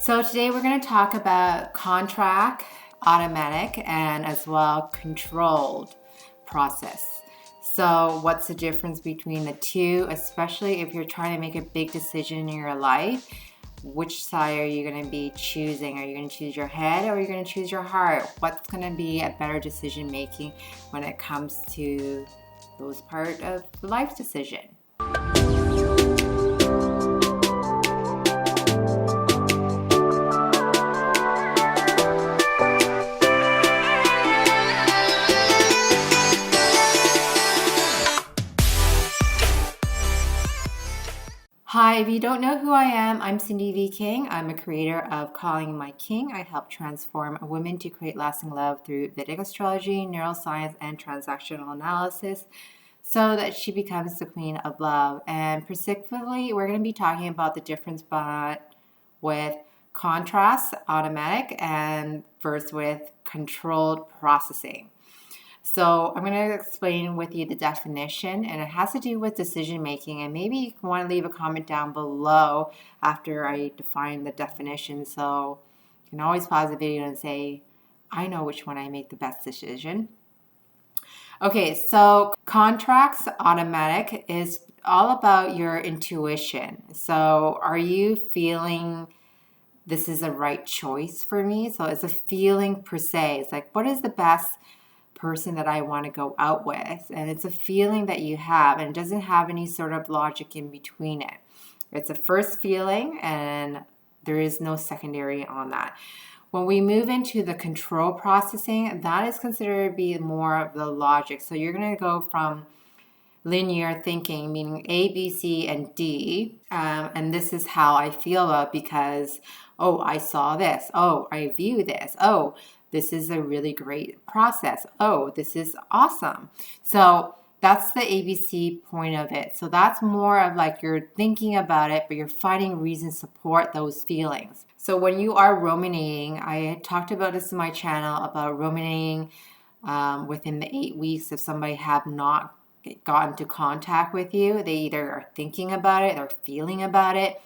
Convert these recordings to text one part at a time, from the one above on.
So today we're going to talk about contract, automatic, and as well controlled process. So what's the difference between the two, especially if you're trying to make a big decision in your life? Which side are you going to be choosing? Are you going to choose your head or are you going to choose your heart? What's going to be a better decision making when it comes to those part of the life decision? Hi, if you don't know who I am, I'm Sindy V King. I'm a creator of Calling My King. I help transform women to create lasting love through Vedic astrology, neuroscience, and transactional analysis so that she becomes the queen of love. And specifically, we're going to be talking about the difference with contrast, automatic, and versus with controlled processing. So I'm going to explain with you the definition, and it has to do with decision making. And maybe you want to leave a comment down below after I define the definition. So you can always pause the video and say, I know which one I make the best decision. Okay, so contracts automatic is all about your intuition. So are you feeling this is the right choice for me? So it's a feeling per se. It's like, what is the best person that I want to go out with? And it's a feeling that you have, and it doesn't have any sort of logic in between it. It's a first feeling and there is no secondary on that. When we move into the control processing, that is considered to be more of the logic. So you're going to go from linear thinking, meaning A, B, C, and D. And this is how I feel about because, oh, I saw this. Oh, I view this. Oh, this is a really great process. Oh, this is awesome. So that's the ABC point of it. So that's more of like you're thinking about it, but you're finding reasons to support those feelings. So when you are ruminating, I talked about this in my channel about ruminating within the 8 weeks if somebody have not gotten into contact with you. They either are thinking about it or feeling about it.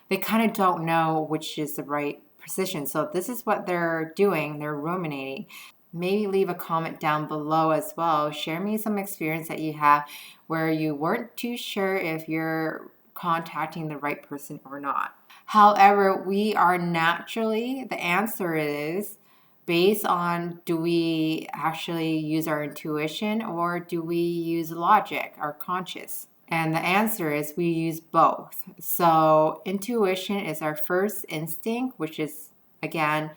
They kind of don't know which is the right position. So if this is what they're doing, they're ruminating. Maybe leave a comment down below as well. Share me some experience that you have where you weren't too sure if you're contacting the right person or not. However, we are naturally, the answer is based on, do we actually use our intuition or do we use logic, our conscious? And the answer is we use both. So intuition is our first instinct, which is, again,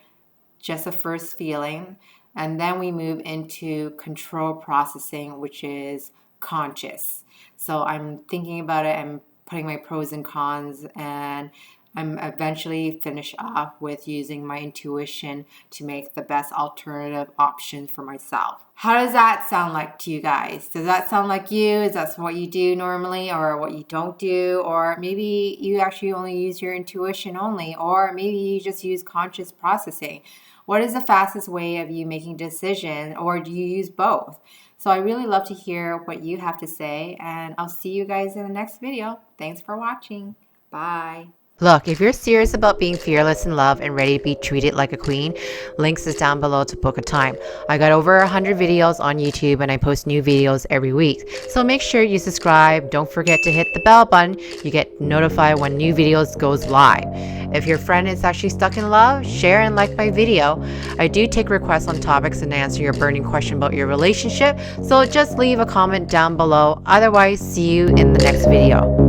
just a first feeling. And then we move into control processing, which is conscious. So I'm thinking about it, I'm putting my pros and cons, and I'm eventually finish off with using my intuition to make the best alternative option for myself. How does that sound like to you guys? Does that sound like you? Is that what you do normally or what you don't do? Or maybe you actually only use your intuition only, or maybe you just use conscious processing. What is the fastest way of you making a decision, or do you use both? So I really love to hear what you have to say, and I'll see you guys in the next video. Thanks for watching. Bye. Look, if you're serious about being fearless in love and ready to be treated like a queen, links is down below to book a time. I got over 100 videos on YouTube and I post new videos every week. So make sure you subscribe. Don't forget to hit the bell button. You get notified when new videos goes live. If your friend is actually stuck in love, share and like my video. I do take requests on topics and answer your burning question about your relationship. So just leave a comment down below. Otherwise, see you in the next video.